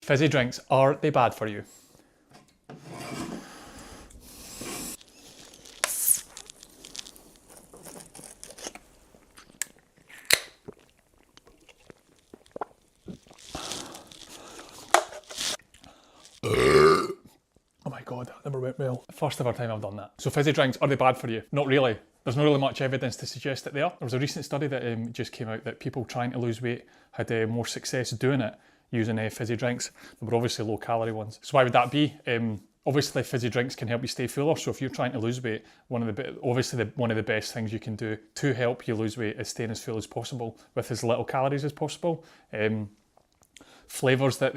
Fizzy drinks, are they bad for you? Oh my god, that never went well. First ever time I've done that. So fizzy drinks, are they bad for you? Not really. There's not really much evidence to suggest that they are. There was a recent study that just came out that people trying to lose weight had more success doing it using fizzy drinks. They were obviously low calorie ones. So why would that be? Obviously fizzy drinks can help you stay fuller, so if you're trying to lose weight, one of the best things you can do to help you lose weight is staying as full as possible with as little calories as possible. Flavours that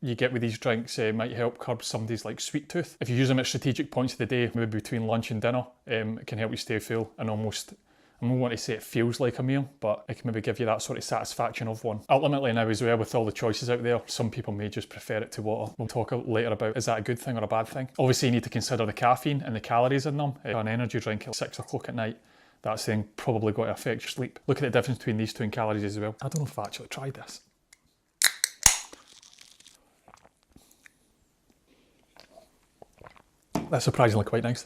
you get with these drinks might help curb somebody's like sweet tooth. If you use them at strategic points of the day, maybe between lunch and dinner, it can help you stay full and almost, I don't want to say it feels like a meal, but it can maybe give you that sort of satisfaction of one. Ultimately now as well, with all the choices out there, some people may just prefer it to water. We'll talk later about, is that a good thing or a bad thing? Obviously you need to consider the caffeine and the calories in them. An energy drink at 6 o'clock at night, that's then probably going to affect your sleep. Look at the difference between these two in calories as well. I don't know if I've actually tried this. That's surprisingly quite nice.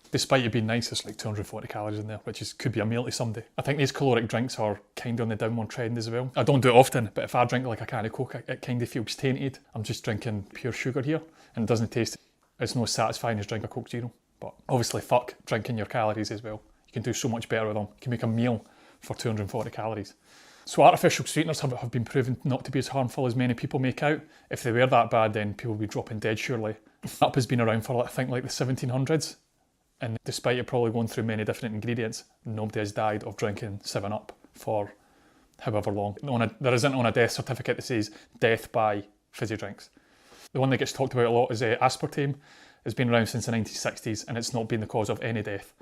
Despite it being nice, there's like 240 calories in there, which could be a meal to somebody. I think these caloric drinks are kind of on the downward trend as well. I don't do it often, but if I drink like a can of Coke, it kind of feels tainted. I'm just drinking pure sugar here, and it doesn't taste, it's not as satisfying as drinking a Coke Zero. But obviously fuck drinking your calories as well. You can do so much better with them. You can make a meal for 240 calories. So artificial sweeteners have been proven not to be as harmful as many people make out. If they were that bad, then people would be dropping dead surely. Up has been around for I think like the 1700s, and despite it probably going through many different ingredients, nobody has died of drinking 7-Up for however long. There isn't on a death certificate that says death by fizzy drinks. The one that gets talked about a lot is aspartame. It's been around since the 1960s and it's not been the cause of any death.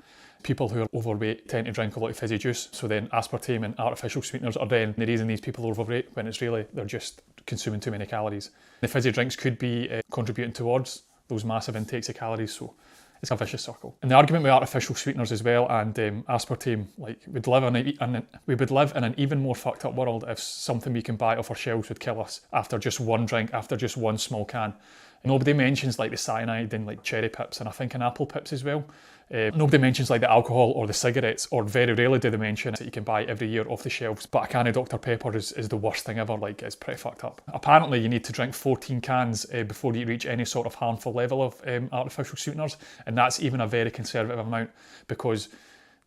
People who are overweight tend to drink a lot of fizzy juice, so then aspartame and artificial sweeteners are then the reason these people are overweight, when it's really they're just consuming too many calories. The fizzy drinks could be contributing towards those massive intakes of calories, so it's a vicious circle. And the argument with artificial sweeteners as well and aspartame, like we would live in an even more fucked up world if something we can buy off our shelves would kill us after just one drink, after just one small can. Nobody mentions like the cyanide in like cherry pips and I think in apple pips as well. Nobody mentions like the alcohol or the cigarettes, or very rarely do they mention that you can buy every year off the shelves. But a can of Dr. Pepper is the worst thing ever, like it's pretty fucked up. Apparently you need to drink 14 cans before you reach any sort of harmful level of artificial sweeteners, and that's even a very conservative amount because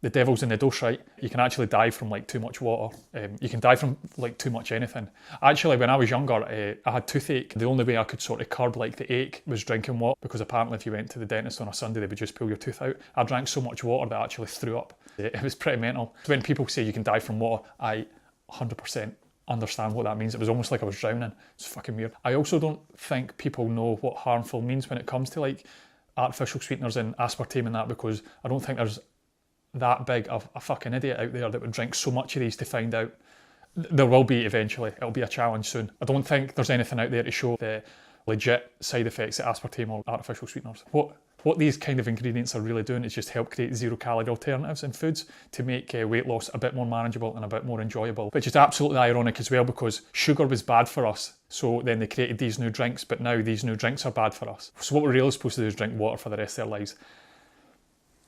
the devil's in the dose, right? You can actually die from like too much water. You can die from like too much anything. Actually, when I was younger, I had toothache. The only way I could sort of curb like the ache was drinking water, because apparently if you went to the dentist on a Sunday, they would just pull your tooth out. I drank so much water that I actually threw up. It was pretty mental. When people say you can die from water, I 100% understand what that means. It was almost like I was drowning. It's fucking weird. I also don't think people know what harmful means when it comes to like artificial sweeteners and aspartame and that, because I don't think there's that big of a fucking idiot out there that would drink so much of these to find out. There will be eventually. It'll be a challenge soon. I don't think there's anything out there to show the legit side effects of aspartame or artificial sweeteners. What these kind of ingredients are really doing is just help create zero-calorie alternatives in foods to make weight loss a bit more manageable and a bit more enjoyable, which is absolutely ironic as well, because sugar was bad for us, so then they created these new drinks, but now these new drinks are bad for us. So what we're really supposed to do is drink water for the rest of our lives.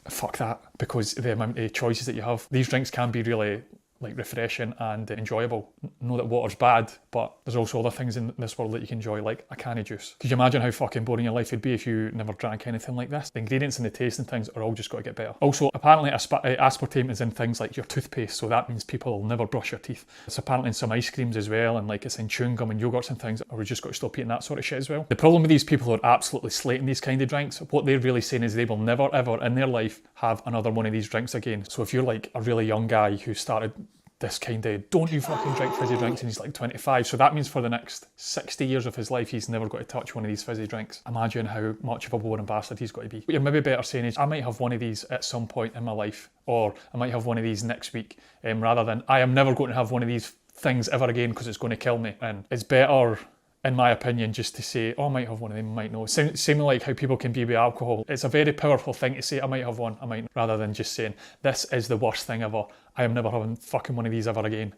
Fuck that, because the amount of choices that you have. These drinks can be really like refreshing and enjoyable. Know that water's bad, but there's also other things in this world that you can enjoy, like a can of juice. Could you imagine how fucking boring your life would be if you never drank anything like this? The ingredients and the taste and things are all just got to get better. Also, apparently aspartame is in things like your toothpaste, so that means people will never brush your teeth. It's apparently in some ice creams as well, and like it's in chewing gum and yogurts and things, or we just got to stop eating that sort of shit as well. The problem with these people who are absolutely slating these kind of drinks, what they're really saying is they will never ever in their life have another one of these drinks again. So if you're like a really young guy who started this kind of, don't you fucking drink fizzy drinks, and he's like 25, so that means for the next 60 years of his life he's never got to touch one of these fizzy drinks. Imagine how much of a boring bastard he's got to be. What you're maybe better saying is, I might have one of these at some point in my life, or I might have one of these next week, rather than I am never going to have one of these things ever again because it's going to kill me. And it's better, in my opinion, just to say, oh, I might have one of them, I might not. Same like how people can be with alcohol. It's a very powerful thing to say, I might have one, I might not, rather than just saying, this is the worst thing ever. I am never having fucking one of these ever again.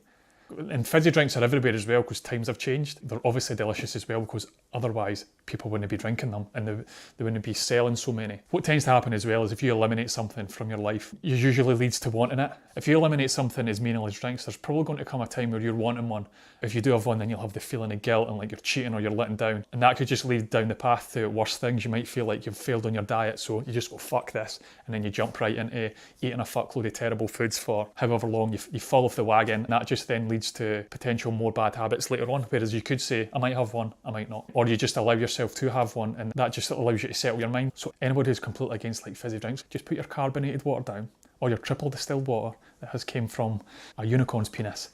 And fizzy drinks are everywhere as well because times have changed. They're obviously delicious as well because otherwise people wouldn't be drinking them and they wouldn't be selling so many. What tends to happen as well is if you eliminate something from your life, it usually leads to wanting it. If you eliminate something as meaningless drinks, there's probably going to come a time where you're wanting one. If you do have one, then you'll have the feeling of guilt and like you're cheating or you're letting down. And that could just lead down the path to worse things. You might feel like you've failed on your diet, so you just go, fuck this. And then you jump right into eating a fuckload of terrible foods for however long you fall off the wagon. And that just then leads to potential more bad habits later on. Whereas you could say, I might have one, I might not. Or you just allow yourself to have one and that just allows you to settle your mind. So anybody who's completely against like fizzy drinks, just put your carbonated water down or your triple distilled water that has came from a unicorn's penis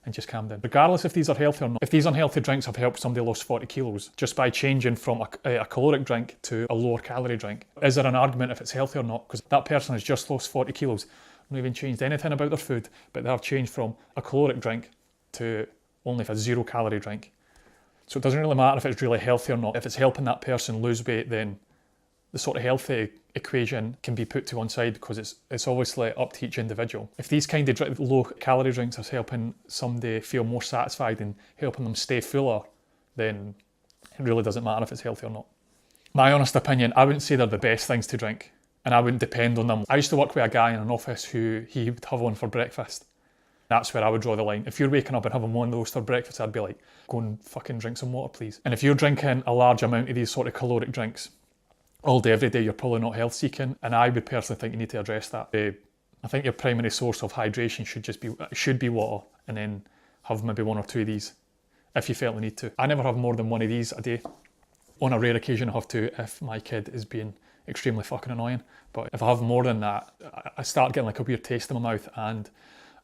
and just calm down. Regardless if these are healthy or not, if these unhealthy drinks have helped somebody lose 40 kilos just by changing from a caloric drink to a lower calorie drink, is there an argument if it's healthy or not? Because that person has just lost 40 kilos, not even changed anything about their food, but they have changed from a caloric drink to only a 0 calorie drink. So it doesn't really matter if it's really healthy or not. If it's helping that person lose weight, then the sort of healthy equation can be put to one side because it's obviously up to each individual. If these kind of low calorie drinks are helping somebody feel more satisfied and helping them stay fuller, then it really doesn't matter if it's healthy or not. My honest opinion, I wouldn't say they're the best things to drink and I wouldn't depend on them. I used to work with a guy in an office who he would have one for breakfast. That's where I would draw the line. If you're waking up and having one of those for breakfast, I'd be like, go and fucking drink some water, please. And if you're drinking a large amount of these sort of caloric drinks all day, every day, you're probably not health seeking. And I would personally think you need to address that. I think your primary source of hydration should be water, and then have maybe 1 or 2 of these if you felt the need to. I never have more than 1 of these a day. On a rare occasion, I have 2 if my kid is being extremely fucking annoying. But if I have more than that, I start getting like a weird taste in my mouth, and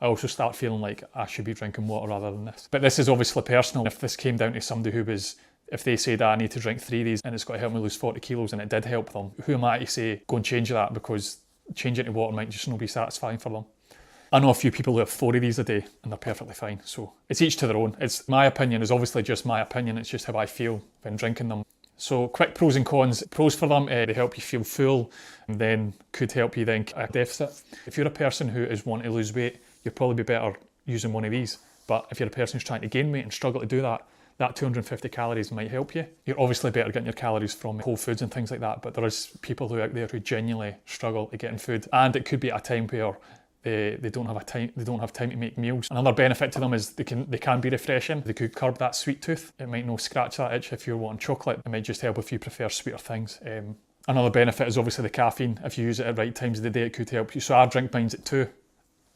I also start feeling like I should be drinking water rather than this. But this is obviously personal. If this came down to somebody who was, if they said, I need to drink 3 of these and it's got to help me lose 40 kilos and it did help them, who am I to say, go and change that, because changing to water might just not be satisfying for them. I know a few people who have 4 of these a day and they're perfectly fine. So it's each to their own. My opinion is obviously just my opinion. It's just how I feel when drinking them. So quick pros and cons. Pros for them, they help you feel full and then could help you then a deficit. If you're a person who is wanting to lose weight, you'd probably be better using one of these. But if you're a person who's trying to gain weight and struggle to do that, that 250 calories might help you. You're obviously better getting your calories from whole foods and things like that, but there is people who are out there who genuinely struggle at getting food, and it could be at a time where they don't have time to make meals. Another benefit to them is they can be refreshing. They could curb that sweet tooth. It might not scratch that itch if you're wanting chocolate. It might just help if you prefer sweeter things. Another benefit is obviously the caffeine. If you use it at right times of the day, it could help you. So I drink mine at 2.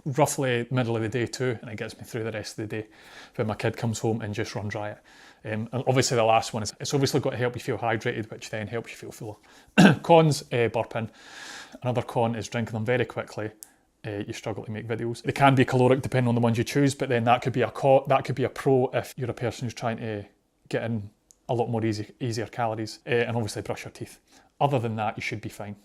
Roughly middle of the day too, and it gets me through the rest of the day when my kid comes home and just runs riot. And obviously the last one is, it's obviously got to help you feel hydrated, which then helps you feel fuller. Cons, burping. Another con is drinking them very quickly. You struggle to make videos. They can be caloric depending on the ones you choose, but then that could be a pro if you're a person who's trying to get in a lot more easier calories. And obviously brush your teeth. Other than that, you should be fine.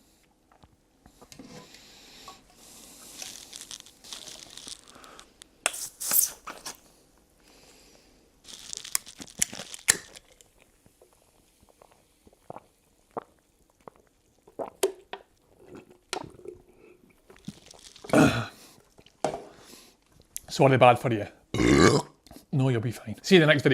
So are they bad for you? No, you'll be fine. See you in the next video.